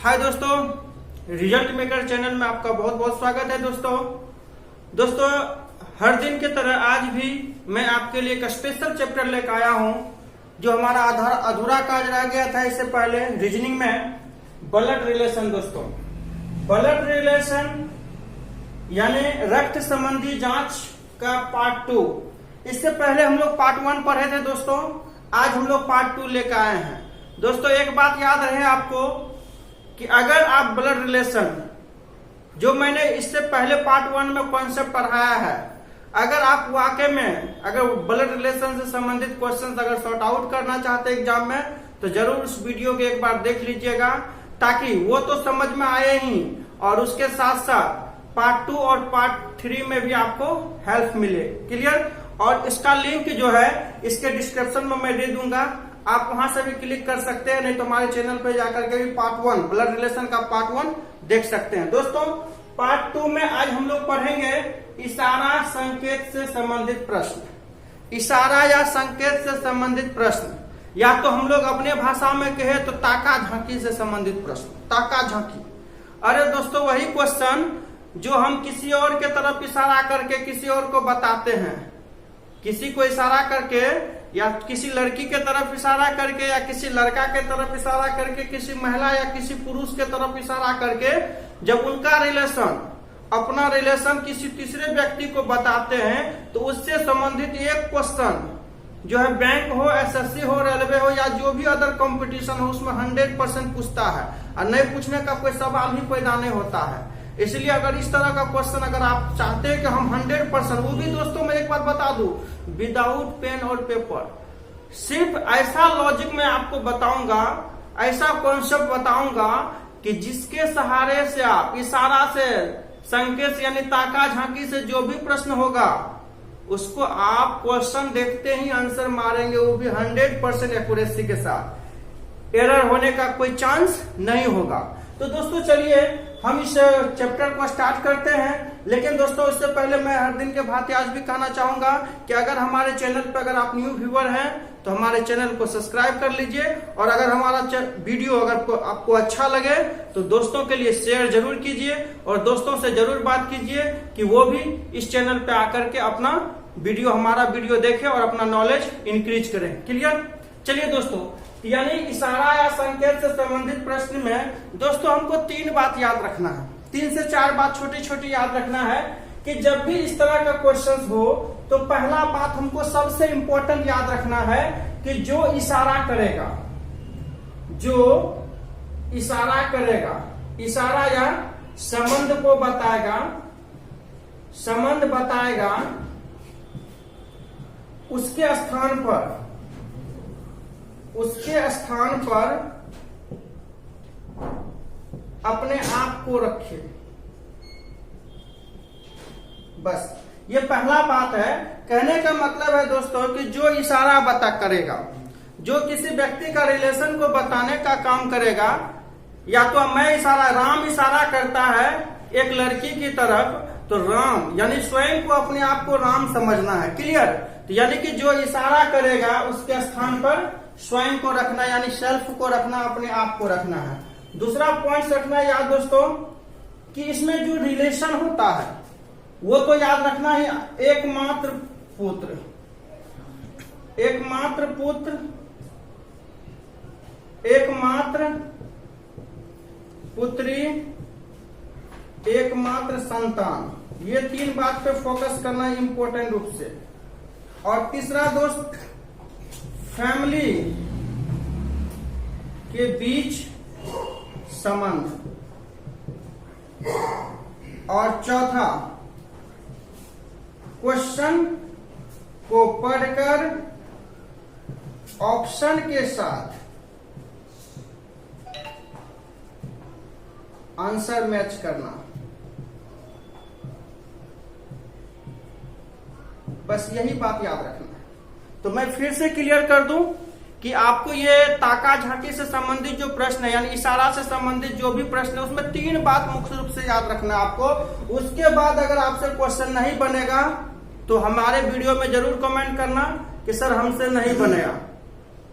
हाय दोस्तों, result maker channel में आपका बहुत बहुत स्वागत है। दोस्तों हर दिन की तरह आज भी मैं आपके लिए एक स्पेशल चैप्टर लेकर आया हूं जो हमारा अधूरा काज रह गया था इससे पहले रीजनिंग में, ब्लड रिलेशन। दोस्तों ब्लड रिलेशन यानी रक्त संबंधी जांच का पार्ट 2। इससे पहले हम लोग पार्ट 1 पढ़े थे दोस्तों, आज हम लोग पार्ट 2 लेकर आए हैं। दोस्तों एक बात याद रहे आपको कि अगर आप ब्लड रिलेशन जो मैंने इससे पहले पार्ट 1 में कॉन्सेप्ट पढ़ाया है, अगर आप वाकई में अगर ब्लड रिलेशन से संबंधित क्वेश्चंस अगर सॉर्ट आउट करना चाहते हैं एग्जाम में, तो जरूर उस वीडियो को एक बार देख लीजिएगा, ताकि वो तो समझ में आए ही और उसके साथ साथ पार्ट 2 और पार्ट 3 में भी आपको हेल्प मिले। क्लियर? और इसका लिंक जो है इसके डिस्क्रिप्शन में मैं दे दूंगा, आप वहां से भी क्लिक कर सकते हैं, नहीं तो हमारे चैनल पे जाकर के भी पार्ट 1 ब्लड रिलेशन का पार्ट 1 देख सकते हैं। दोस्तों पार्ट 2 में आज हम लोग पढ़ेंगे इशारा संकेत से संबंधित प्रश्न। इशारा या संकेत से संबंधित प्रश्न, या तो हम लोग अपने भाषा में कहे तो ताका झांकी से संबंधित प्रश्न। ताका झांकी, अरे दोस्तों वही क्वेश्चन जो हम किसी और के तरफ इशारा करके किसी और को बताते हैं, किसी को इशारा करके या किसी लड़की के तरफ इशारा करके या किसी लड़का के तरफ इशारा करके किसी महिला या किसी पुरुष के तरफ इशारा करके जब उनका रिलेशन, अपना रिलेशन किसी तीसरे व्यक्ति को बताते हैं, तो उससे संबंधित एक क्वेश्चन जो है बैंक हो, एसएससी हो, रेलवे हो या जो भी अदर कंपटीशन हो, उसमें 100% पूछता है और नहीं पूछने का कोई सवाल ही पैदा नहीं होता है। इसलिए अगर इस तरह का क्वेश्चन अगर आप चाहते हैं कि हम 100%, वो भी दोस्तों मैं एक बार बता दूं, विदाउट पेन और पेपर, सिर्फ ऐसा लॉजिक मैं आपको बताऊंगा, ऐसा कॉन्सेप्ट बताऊंगा कि जिसके सहारे से आप इशारा से, संकेत यानी ताका झांकी से जो भी प्रश्न होगा उसको आप क्वेश्चन देखते ही आंसर मारेंगे, वो भी 100% एक्यूरेसी के साथ, एरर होने का कोई चांस नहीं होगा। तो दोस्तों चलिए हम इस चैप्टर को स्टार्ट करते हैं। लेकिन दोस्तों इससे पहले मैं हर दिन के भांति आज भी कहना चाहूंगा कि अगर हमारे चैनल पर अगर आप न्यू व्यूअर हैं तो हमारे चैनल को सब्सक्राइब कर लीजिए, और अगर हमारा वीडियो अगर आपको अच्छा लगे तो दोस्तों के लिए शेयर जरूर कीजिए और दोस्तों से जरूर बात कीजिए कि वो भी इस चैनल पे आकर के अपना हमारा वीडियो देखें और अपना नॉलेज इंक्रीज करें। क्लियर? चलिए दोस्तों, यानी इशारा या संकेत से संबंधित प्रश्न में दोस्तों हमको 3 बात याद रखना है, 3 से 4 बात छोटी छोटी याद रखना है कि जब भी इस तरह का क्वेश्चन हो तो पहला बात हमको सबसे इंपॉर्टेंट याद रखना है कि जो इशारा करेगा, इशारा या संबंध को बताएगा, संबंध बताएगा, उसके स्थान पर अपने आप को रखे। बस ये पहला बात है। कहने का मतलब है दोस्तों कि जो इशारा करेगा, जो किसी व्यक्ति का रिलेशन को बताने का काम करेगा, या तो राम इशारा करता है एक लड़की की तरफ, तो राम यानी स्वयं को, अपने आप को राम समझना है। क्लियर? तो यानी कि जो इशारा करेगा उसके स्थान पर स्वयं को रखना, यानी सेल्फ को रखना, अपने आप को रखना है। दूसरा पॉइंट रखना है याद दोस्तों कि इसमें जो रिलेशन होता है वो तो याद रखना है, एकमात्र पुत्र, एकमात्र पुत्री, एकमात्र संतान, ये 3 बात पे फोकस करना है इंपॉर्टेंट रूप से। और तीसरा दोस्त फैमिली के बीच संबंध, और चौथा क्वेश्चन को पढ़कर ऑप्शन के साथ आंसर मैच करना। बस यही बात याद रखना है। तो मैं फिर से क्लियर कर दूं कि आपको ये ताका झांकी से संबंधित जो प्रश्न है, यानी इशारा से संबंधित जो भी प्रश्न है, उसमें 3 बात मुख्य रूप से याद रखना है आपको। उसके बाद अगर आपसे क्वेश्चन नहीं बनेगा तो हमारे वीडियो में जरूर कमेंट करना कि सर हमसे नहीं बनेगा।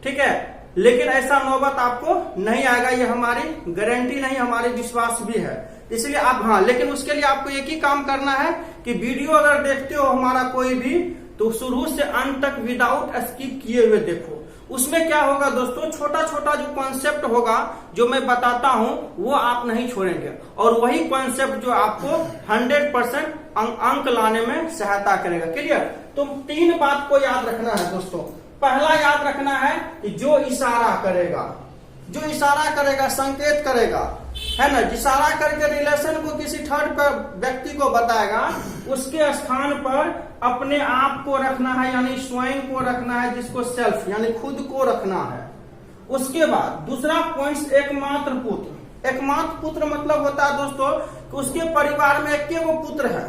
ठीक है? लेकिन ऐसा नौबत आपको नहीं आएगा, ये हमारी गारंटी नहीं, हमारी विश्वास भी है। इसलिए आप हाँ, लेकिन उसके लिए आपको एक ही काम करना है कि वीडियो अगर देखते हो हमारा कोई भी, तो शुरू से अंत तक विदाउट स्किप किए हुए देखो। उसमें क्या होगा दोस्तों, छोटा छोटा जो कॉन्सेप्ट होगा जो मैं बताता हूं वो आप नहीं छोड़ेंगे, और वही कॉन्सेप्ट जो आपको 100% अंक लाने में सहायता करेगा। क्लियर? तो 3 बात को याद रखना है दोस्तों। पहला याद रखना है कि जो इशारा करेगा, जो इशारा करेगा, संकेत करेगा, है ना, इशारा करके रिलेशन को किसी थर्ड पर व्यक्ति को बताएगा, उसके स्थान पर अपने आप को रखना है, यानी स्वयं को रखना है, जिसको सेल्फ यानी खुद को रखना है। उसके बाद दूसरा पॉइंट, एकमात्र पुत्र। एकमात्र पुत्र मतलब होता है दोस्तों कि उसके परिवार में एक वो पुत्र है।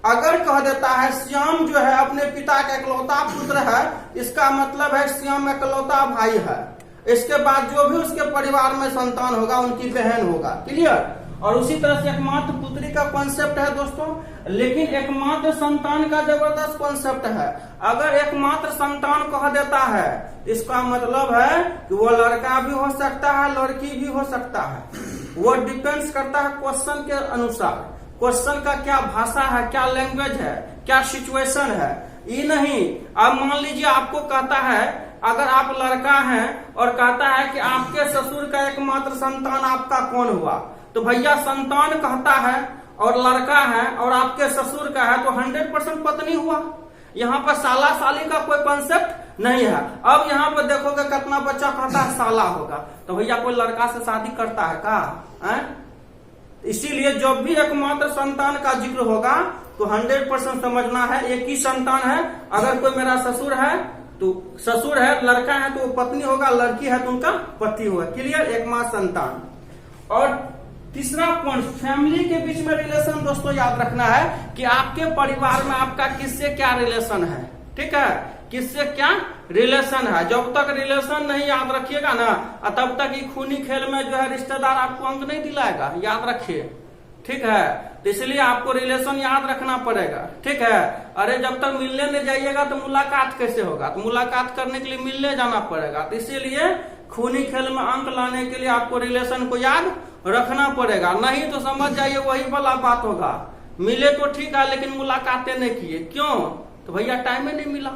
अगर कह देता है श्याम जो है अपने पिता का इकलौता पुत्र है, इसका मतलब है श्याम इकलौता भाई है। इसके बाद जो भी उसके परिवार में संतान होगा उनकी बहन होगा। क्लियर? और उसी तरह से एकमात्र पुत्री का कॉन्सेप्ट है दोस्तों, लेकिन एकमात्र संतान का जबरदस्त कॉन्सेप्ट है। अगर एकमात्र संतान कह देता है, इसका मतलब है कि वो लड़का भी हो सकता है, लड़की भी हो सकता है। वो डिपेंड्स करता है क्वेश्चन के अनुसार, क्वेश्चन का क्या भाषा है, क्या लैंग्वेज है, क्या सिचुएशन है। ये नहीं, अब मान लीजिए आपको कहता है, अगर आप लड़का हैं और कहता है कि आपके ससुर का एकमात्र संतान आपका कौन हुआ, तो भैया संतान कहता है और लड़का है और आपके ससुर का है, तो 100% पत्नी हुआ। यहाँ पर साला साली का कोई कॉन्सेप्ट नहीं है। अब यहाँ पर देखोगे कितना बच्चा कहता है साला होगा, तो भैया कोई लड़का से शादी करता है का? इसीलिए जब भी एकमात्र संतान का जिक्र होगा तो 100% समझना है एक ही संतान है। अगर कोई मेरा ससुर है तो ससुर है, लड़का है तो वो पत्नी होगा, लड़की है तो उनका पति होगा। क्लियर? एकमात्र संतान। और तीसरा पॉइंट, फैमिली के बीच में रिलेशन दोस्तों याद रखना है कि आपके परिवार में आपका किससे क्या रिलेशन है। ठीक है? किससे क्या रिलेशन है। जब तक रिलेशन नहीं याद रखिएगा ना, तब तक ये खूनी खेल में जो है रिश्तेदार आपको अंक नहीं दिलाएगा, याद रखिए। ठीक है? तो इसलिए आपको रिलेशन याद रखना पड़ेगा। ठीक है? अरे जब तक मिलने नहीं जाइएगा तो मुलाकात कैसे होगा? तो मुलाकात करने के लिए मिलने जाना पड़ेगा। तो इसीलिए खूनी खेल में अंक लाने के लिए आपको रिलेशन को याद रखना पड़ेगा, नहीं तो समझ जाइए वही वाला बात होगा। मिले तो ठीक है, लेकिन मुलाकातें नहीं किए, क्यों? तो भैया टाइम ही नहीं मिला।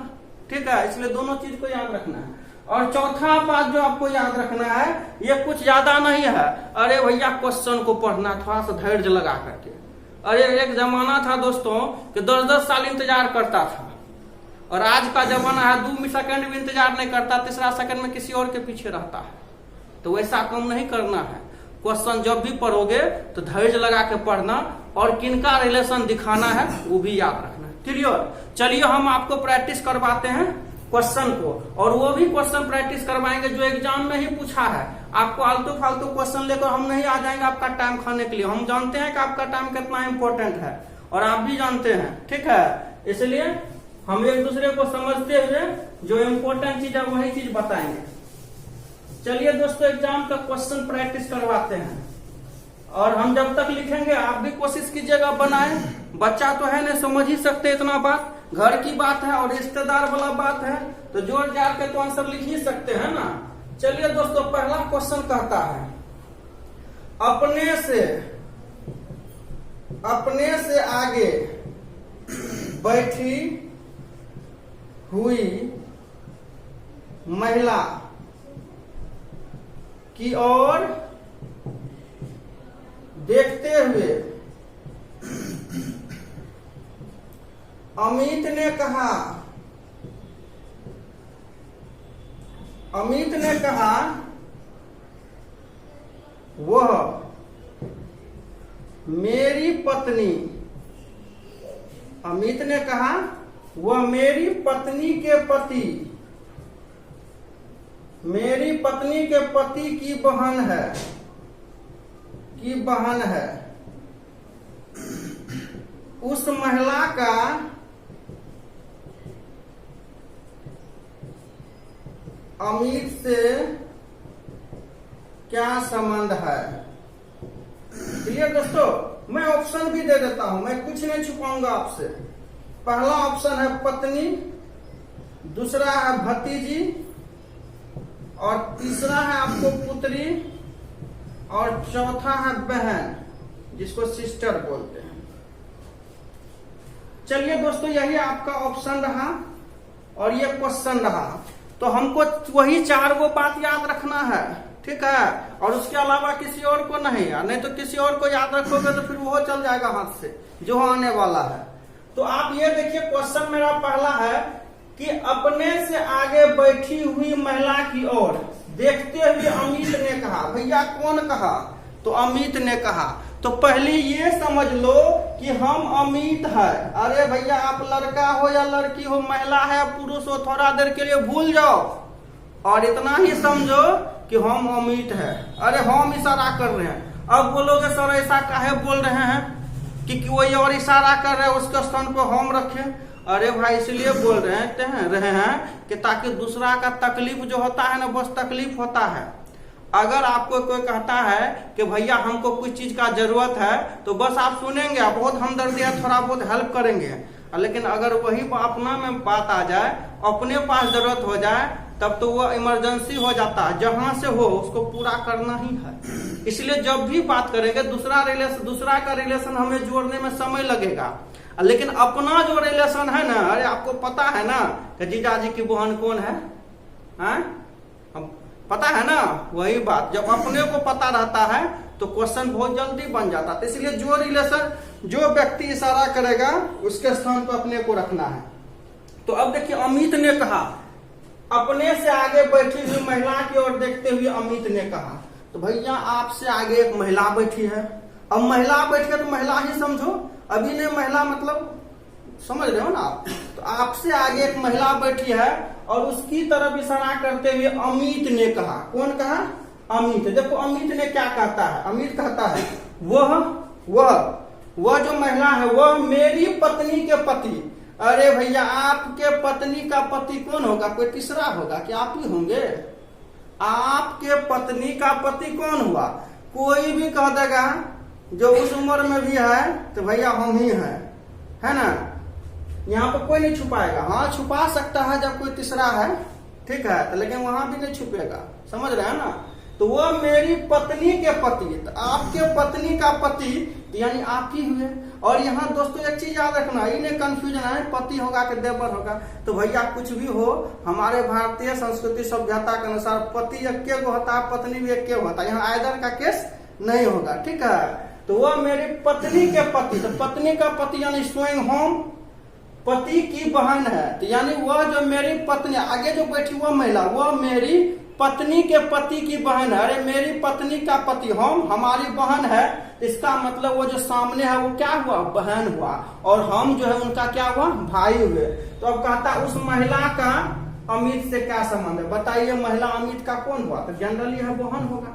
ठीक है? इसलिए दोनों चीज को याद रखना है। और चौथा बात जो आपको याद रखना है, ये कुछ ज्यादा नहीं है। अरे भैया क्वेश्चन को पढ़ना थोड़ा सा धैर्य लगा करके। अरे एक जमाना था दोस्तों कि 10-10 साल इंतजार करता था, और आज का जमाना है 2 सेकंड भी इंतजार नहीं करता, तीसरा सेकंड में किसी और के पीछे रहता है। तो वैसा काम नहीं करना है। क्वेश्चन जब भी पढ़ोगे तो धैर्य लगा के पढ़ना, और किनका रिलेशन दिखाना है वो भी याद रखना। क्लियर? चलिए हम आपको प्रैक्टिस करवाते हैं क्वेश्चन को, और वो भी क्वेश्चन प्रैक्टिस करवाएंगे जो एग्जाम में ही पूछा है। आपको आलतू फालतू क्वेश्चन लेकर हम नहीं आ जाएंगे आपका टाइम खाने के लिए। हम जानते हैं कि आपका टाइम कितना इंपॉर्टेंट है, और आप भी जानते हैं। ठीक है? इसलिए हम एक दूसरे को समझते हुए जो इम्पोर्टेंट चीज है वही चीज बताएंगे। चलिए दोस्तों एग्जाम का क्वेश्चन प्रैक्टिस करवाते हैं, और हम जब तक लिखेंगे आप भी कोशिश कीजिएगा बनाए। बच्चा तो है नहीं, समझ ही सकते इतना बात, घर की बात है और रिश्तेदार वाला बात है, तो जोड़ जाड़ के तो आंसर लिख ही सकते हैं ना। चलिए दोस्तों पहला क्वेश्चन कहता है, अपने से आगे बैठी हुई महिला की ओर देखते हुए अमित ने कहा वह मेरी पत्नी। अमित ने कहा वह मेरी पत्नी के पति, मेरी पत्नी के पति की बहन है। उस महिला का अमित से क्या संबंध है। क्लियर दोस्तों? मैं ऑप्शन भी दे देता हूं, मैं कुछ नहीं छुपाऊंगा आपसे। पहला ऑप्शन है पत्नी, दूसरा है भतीजी, और तीसरा है आपको पुत्री, और चौथा है बहन, जिसको सिस्टर बोलते हैं। चलिए दोस्तों, यही आपका ऑप्शन रहा और ये क्वेश्चन रहा। तो हमको वही 4 गो बात याद रखना है, ठीक है, और उसके अलावा किसी और को नहीं, नहीं तो किसी और को याद रखोगे तो फिर वो चल जाएगा हाथ से जो आने वाला है। तो आप ये देखिए, क्वेश्चन मेरा पहला है कि अपने से आगे बैठी हुई महिला की ओर देखते हुए अमित ने कहा। भैया कौन कहा? तो अमित ने कहा। तो पहले ये समझ लो कि हम अमित है। अरे भैया, आप लड़का हो या लड़की हो, महिला है पुरुष हो, थोड़ा देर के लिए भूल जाओ और इतना ही समझो कि हम अमित है। अरे हम इशारा कर रहे हैं। अब बोलोगे सर ऐसा काहे बोल रहे हैं कि कोई और इशारा कर रहे हैं, उसके स्थान पर हम रखें? अरे भाई, इसलिए बोल रहे हैं कि ताकि दूसरा का तकलीफ जो होता है ना, बस तकलीफ होता है। अगर आपको कोई कहता है कि भैया हमको कुछ चीज का जरूरत है, तो बस आप सुनेंगे, आप बहुत हमदर्दी है, थोड़ा बहुत हेल्प करेंगे। लेकिन अगर वही अपना में बात आ जाए, अपने पास जरूरत हो जाए, तब तो वो इमरजेंसी हो जाता है। जहां से हो उसको पूरा करना ही है। इसलिए जब भी बात करेंगे, दूसरा का रिलेशन हमें जोड़ने में समय लगेगा, लेकिन अपना जो रिलेशन है ना, अरे आपको पता है ना कि जीजा जी की बहन कौन है? पता है ना? वही बात, जब अपने को पता रहता है तो क्वेश्चन बहुत जल्दी बन जाता है। तो इसलिए जो रिलेशन, जो व्यक्ति इशारा करेगा, उसके स्थान पर अपने को रखना है। तो अब देखिए, अमित ने कहा, अपने से आगे बैठी हुई महिला की ओर देखते हुए अमित ने कहा। तो भैया, आपसे आगे एक महिला बैठी है। अब महिला बैठी है तो महिला ही समझो, अभी ने महिला मतलब समझ रहे हो ना आप? तो आपसे आगे एक महिला बैठी है और उसकी तरफ इशारा करते हुए अमित ने कहा। कौन कहा? अमित। देखो अमित ने क्या कहता है? अमित कहता है वह जो महिला है वह मेरी पत्नी के पति। अरे भैया, आपके पत्नी का पति कौन होगा? कोई तीसरा होगा कि आप ही होंगे? आपके पत्नी का पति कौन हुआ? कोई भी कह देगा जो उस उम्र में भी है तो भैया हम ही हैं, है ना? यहाँ पर कोई नहीं छुपाएगा। हाँ, छुपा सकता है जब कोई तीसरा है, ठीक है, तो लेकिन वहां भी नहीं छुपेगा। समझ रहे हैं ना? तो वो मेरी पत्नी के पति, तो आपके पत्नी का पति यानी आप ही हुए। और यहाँ दोस्तों एक चीज याद रखना, इन्हें कंफ्यूजन है, पति होगा कि देवर होगा। तो भैया कुछ भी हो, हमारे भारतीय संस्कृति सभ्यता के अनुसार पति एक को होता है, पत्नी भी एक होता है। यहाँ आयदर का केस नहीं होगा, ठीक है। तो वह मेरी पत्नी के पति, तो पत्नी का पति यानी स्वयं हम पति की बहन है। तो यानी वह जो मेरी पत्नी, आगे जो बैठी वह महिला, वह मेरी पत्नी के पति की बहन है। अरे मेरी पत्नी का पति हम, हमारी बहन है। इसका मतलब वो जो सामने है वो क्या हुआ? बहन हुआ। और हम जो है उनका क्या हुआ? भाई हुए। तो अब कहता उस महिला का अमित से क्या संबंध है? बताइए, महिला अमित का कौन हुआ? तो जनरली है बहन होगा।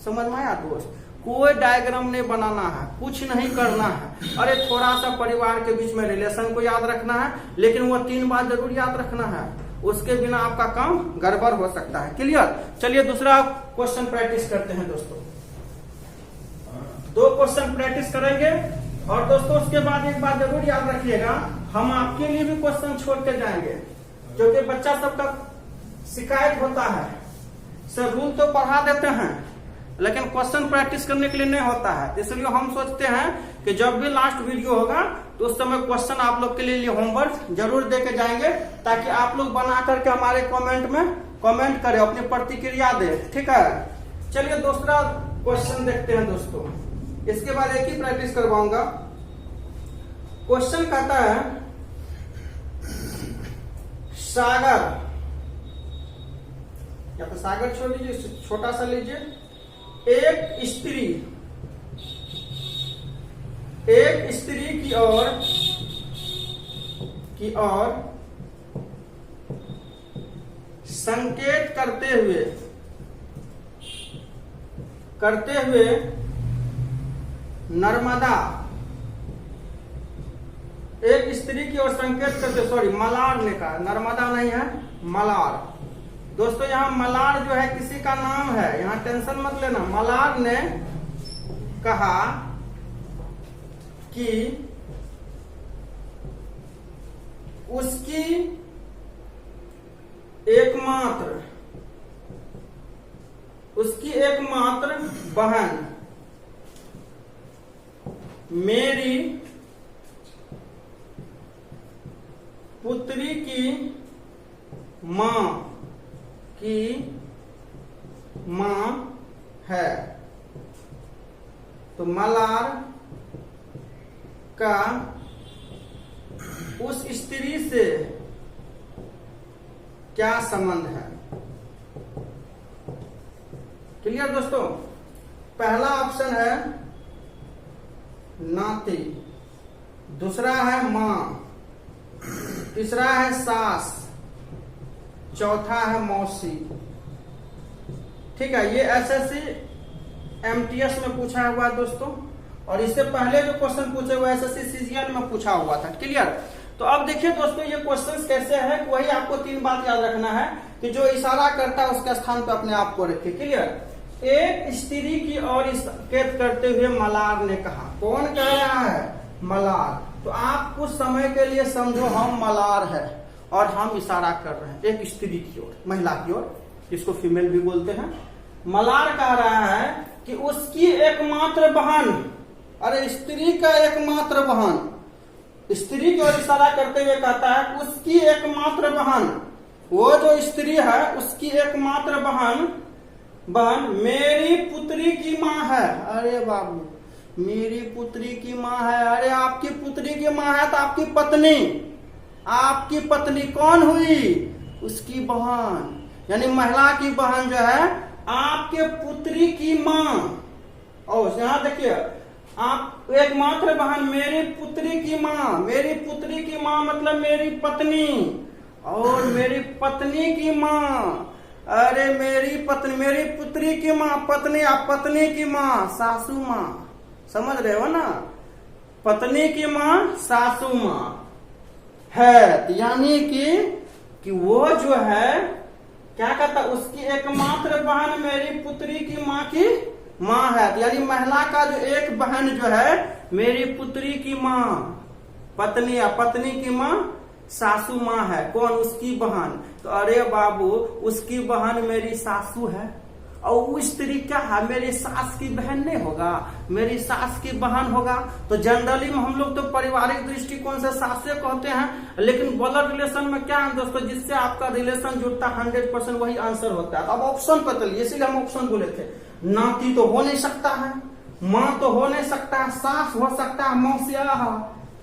समझ में आया दोस्त? कोई डायग्राम नहीं बनाना है, कुछ नहीं करना है। अरे थोड़ा सा परिवार के बीच में रिलेशन को याद रखना है, लेकिन वो 3 बात जरूर याद रखना है, उसके बिना आपका काम गड़बड़ हो सकता है। क्लियर? चलिए दूसरा क्वेश्चन प्रैक्टिस करते हैं दोस्तों। 2 क्वेश्चन प्रैक्टिस करेंगे और दोस्तों उसके बाद एक बात जरूर याद रखिएगा, हम आपके लिए भी क्वेश्चन छोड़ के जाएंगे, क्योंकि बच्चा सबका शिकायत होता है सर रूल तो पढ़ा देते हैं लेकिन क्वेश्चन प्रैक्टिस करने के लिए नहीं होता है। इसलिए हम सोचते हैं कि जब भी लास्ट वीडियो होगा तो उस समय क्वेश्चन आप लोग के लिए होमवर्क जरूर दे के जाएंगे, ताकि आप लोग बना करके हमारे कमेंट में कमेंट करें, अपनी प्रतिक्रिया दें, ठीक है। चलिए दूसरा क्वेश्चन देखते हैं दोस्तों, इसके बाद एक ही प्रैक्टिस करवाऊंगा। क्वेश्चन कहता है सागर, या तो सागर छोड़ लीजिए, छोटा सा लीजिए। एक स्त्री की ओर संकेत करते हुए नर्मदा, एक स्त्री की ओर संकेत करते, सॉरी मलार ने कहा, नर्मदा नहीं है मलार। दोस्तों यहाँ मलार जो है किसी का नाम है, यहाँ टेंशन मत लेना। मलार ने कहा कि उसकी एकमात्र उसकी एकमात्र बहन मेरी पुत्री की मां है। तो मलार का उस स्त्री से क्या संबंध है? क्लियर दोस्तों? पहला ऑप्शन है नाती, दूसरा है मां, तीसरा है सास, चौथा है मौसी। ठीक है, ये एसएससी एमटीएस में पूछा हुआ है दोस्तों, और इससे पहले जो क्वेश्चन पूछे हुए एसएससी सीजीएल में पूछा हुआ था। क्लियर? तो अब देखिए दोस्तों, ये क्वेश्चंस कैसे है, वही आपको 3 बात याद रखना है कि जो इशारा करता है उसके स्थान पर अपने आप को रखिए। क्लियर? एक स्त्री की ओर संकेत करते हुए मलार ने कहा। कौन कह रहा है? मलार। तो आप कुछ समय के लिए समझो हम मलार है और हम इशारा कर रहे हैं एक स्त्री की ओर, महिला की ओर, जिसको फीमेल भी बोलते हैं। मलार कह रहा है कि उसकी एकमात्र बहन, अरे स्त्री का एकमात्र बहन, स्त्री की ओर इशारा करते हुए कहता है उसकी एकमात्र बहन, वो जो स्त्री है उसकी एकमात्र बहन मेरी पुत्री की माँ है। अरे बाबू, मेरी पुत्री की माँ है। अरे आपकी पुत्री की माँ है तो आपकी पत्नी, आपकी पत्नी कौन हुई? उसकी बहन, यानी महिला की बहन जो है आपके पुत्री की माँ। और यहां देखिए, आप एकमात्र बहन मेरी पुत्री की माँ, मेरी पुत्री की माँ मतलब मेरी पत्नी, और मेरी पत्नी की माँ, अरे मेरी पत्नी, मेरी पुत्री की माँ पत्नी, आप पत्नी की माँ सासू माँ, समझ रहे हो ना? पत्नी की माँ सासू माँ है, यानी कि वो जो है क्या कहता, उसकी एकमात्र बहन मेरी पुत्री की माँ है। यानी महिला का जो एक बहन जो है मेरी पुत्री की माँ, पत्नी या पत्नी की माँ सासू माँ है। कौन? उसकी बहन। तो अरे बाबू, उसकी बहन मेरी सासू है, और वो स्त्री क्या है? मेरी सास की बहन नहीं होगा, मेरी सास की बहन होगा। तो जनरली में हम लोग तो पारिवारिक दृष्टिकोण से सासे कहते हैं, लेकिन ब्लड रिलेशन में क्या है दोस्तों, जिससे आपका रिलेशन जुड़ता 100% वही आंसर होता है। अब ऑप्शन पर चलिए, इसीलिए हम ऑप्शन बोले थे। नाती तो हो नहीं सकता है, माँ तो हो नहीं सकता है, सास हो सकता है,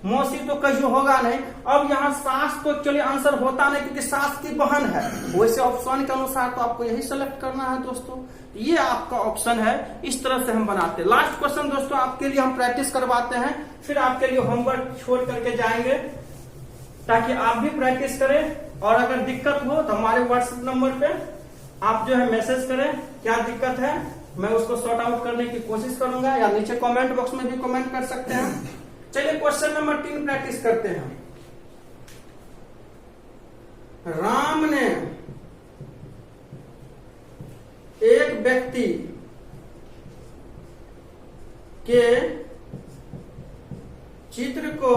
मौसी तो कहीं होगा नहीं। अब यहाँ सास तो चलिए आंसर होता नहीं क्योंकि सास की बहन है, वैसे ऑप्शन के अनुसार तो आपको यही सेलेक्ट करना है दोस्तों। ये आपका ऑप्शन है, इस तरह से हम बनाते हैं। लास्ट क्वेश्चन दोस्तों आपके लिए हम प्रैक्टिस करवाते हैं, फिर आपके लिए होमवर्क छोड़ करके जाएंगे ताकि आप भी प्रैक्टिस करें। और अगर दिक्कत हो तो हमारे व्हाट्सएप नंबर पे आप जो है मैसेज करें, क्या दिक्कत है, मैं उसको सॉर्ट आउट करने की कोशिश करूंगा, या नीचे कमेंट बॉक्स में भी कमेंट कर सकते हैं। चलिए क्वेश्चन नंबर 3 प्रैक्टिस करते हैं। राम ने एक व्यक्ति के चित्र को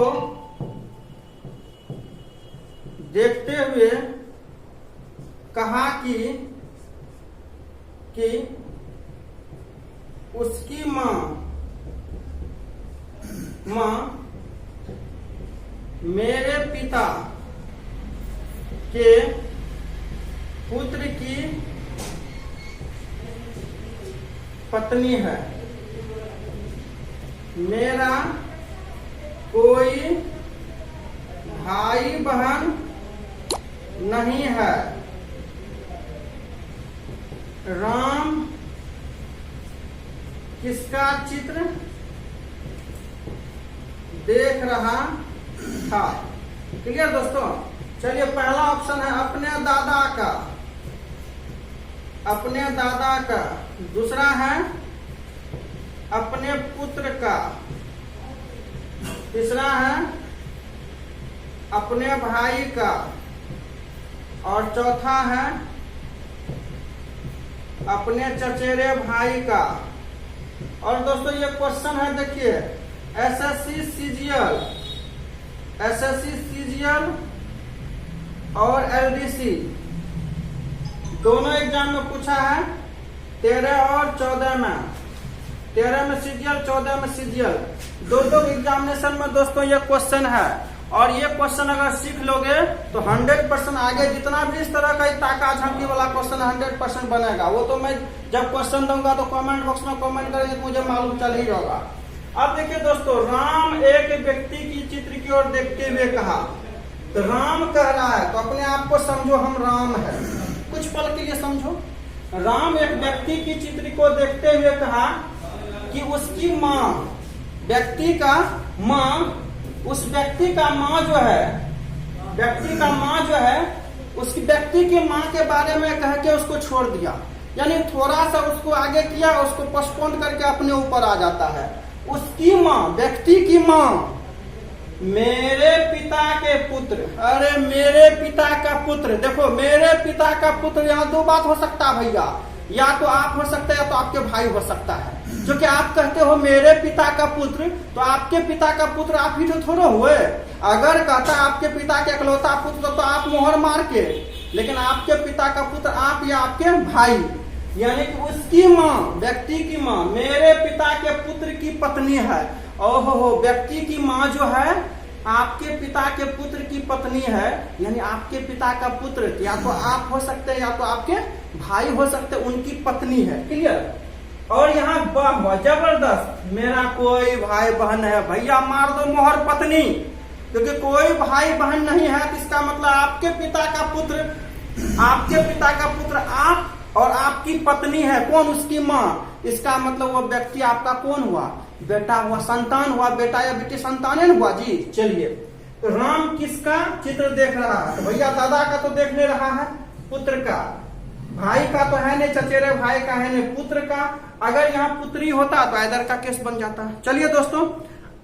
देखते हुए कहा कि उसकी माँ मेरे पिता के पुत्र की पत्नी है। मेरा कोई भाई बहन नहीं है। राम किसका चित्र देख रहा था? क्लियर दोस्तों? चलिए पहला ऑप्शन है अपने दादा का, अपने दादा का। दूसरा है अपने पुत्र का। तीसरा है अपने भाई का। और चौथा है अपने चचेरे भाई का। और दोस्तों ये क्वेश्चन है, देखिए एसएससी सीजीएल और एलडीसी दोनों एग्जाम में पूछा है। 13 और 14 में, 13 में सीजीएल, 14 में सीजीएल, दो एग्जामिनेशन में दोस्तों ये क्वेश्चन है। और ये क्वेश्चन अगर सीख लोगे तो 100% आगे जितना भी इस तरह का ताका झांकी वाला क्वेश्चन 100% बनेगा। वो तो मैं जब क्वेश्चन दूंगा तो कमेंट बॉक्स में कमेंट करेंगे तो मुझे मालूम चल ही जाएगा। अब देखिए दोस्तों, राम एक व्यक्ति की चित्र की ओर देखते हुए कहा, तो राम कह रहा है तो अपने आप को समझो हम राम है, कुछ पल के लिए समझो। राम एक व्यक्ति की चित्र को देखते हुए कहा कि उसकी माँ, व्यक्ति का माँ, उस व्यक्ति का माँ जो है, व्यक्ति का माँ जो है उस व्यक्ति की माँ के बारे में कह के उसको छोड़ दिया, यानी थोड़ा सा उसको आगे किया, उसको पोस्टपोन करके अपने ऊपर आ जाता है। उसकी माँ, व्यक्ति की माँ, मेरे पिता के पुत्र, अरे मेरे पिता का पुत्र, देखो मेरे पिता का पुत्र, यहाँ दो बात हो सकता है भैया, या तो आप हो सकते हैं या तो आपके भाई हो सकता है। जो कि आप कहते हो मेरे पिता का पुत्र, तो आपके पिता का पुत्र आप ही तो थोड़े हुए। अगर कहता आपके पिता के इकलौता पुत्र तो आप मोहर मार के, लेकिन आपके पिता का पुत्र आप या आपके भाई, यानी कि उसकी माँ, व्यक्ति की माँ मेरे पिता के पुत्र की पत्नी है। ओहो, व्यक्ति की माँ जो है आपके पिता के पुत्र की पत्नी है, यानी आपके पिता का पुत्र या तो आप हो सकते हैं या तो आपके भाई हो सकते हैं, उनकी पत्नी है। क्लियर? और यहाँ वाह जबरदस्त, मेरा कोई भाई बहन है, भैया मार दो मोहर पत्नी, क्योंकि कोई भाई बहन नहीं है तो इसका मतलब आपके पिता का पुत्र, आपके पिता का पुत्र आप और आपकी पत्नी है। कौन? उसकी माँ। इसका मतलब वो व्यक्ति आपका कौन हुआ? बेटा हुआ, संतान हुआ, बेटा या बेटी संतान हुआ जी। चलिए, तो राम किसका चित्र देख रहा है? तो भैया दादा का तो देख नहीं रहा है, पुत्र का, भाई का तो है नहीं, चचेरे भाई का है नहीं, पुत्र का। अगर यहाँ पुत्री होता तो इधर का केस बन जाता है। चलिए दोस्तों,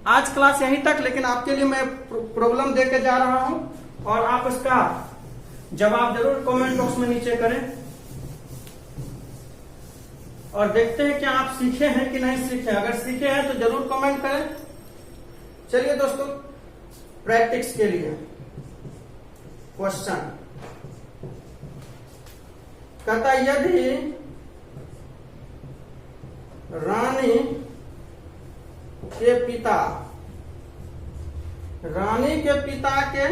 आज क्लास यहीं तक, लेकिन आपके लिए मैं प्रॉब्लम दे के जा रहा हूँ और आप इसका जवाब जरूर कमेंट बॉक्स में नीचे करें और देखते हैं कि आप सीखे हैं कि नहीं सीखे। अगर सीखे हैं तो जरूर कमेंट करें। चलिए दोस्तों, प्रैक्टिस के लिए क्वेश्चन कहता, यदि रानी के पिता, रानी के पिता के,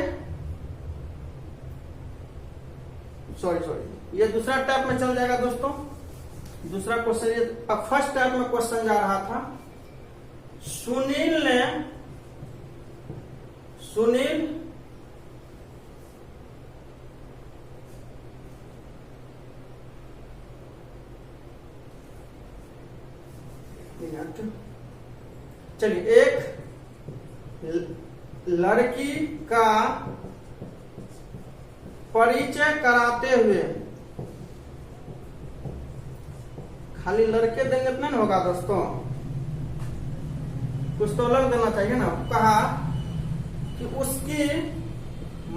सॉरी ये दूसरा टाइप में चल जाएगा दोस्तों, दूसरा क्वेश्चन। ये फर्स्ट टाइप में क्वेश्चन जा रहा था। सुनील चलिए, एक लड़की का परिचय कराते हुए, खाली लड़के देंगे तो नहीं होगा दोस्तों, कुछ तो अलग देना चाहिए ना। कहा कि उसकी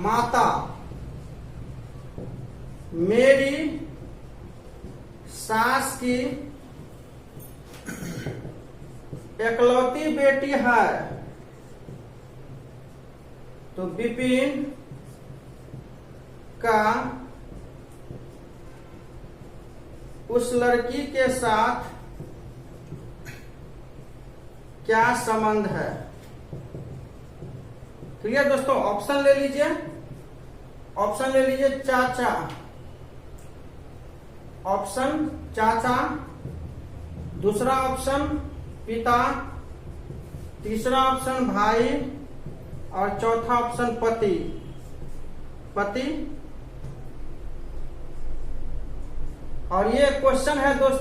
माता मेरी सास की एकलौती बेटी है, तो विपिन का उस लड़की के साथ क्या संबंध है? क्लियर दोस्तों? ऑप्शन ले लीजिए, ऑप्शन ले लीजिए। चाचा, ऑप्शन चाचा, दूसरा ऑप्शन पिता, तीसरा ऑप्शन भाई और चौथा ऑप्शन पति। और ये क्वेश्चन है दोस्तों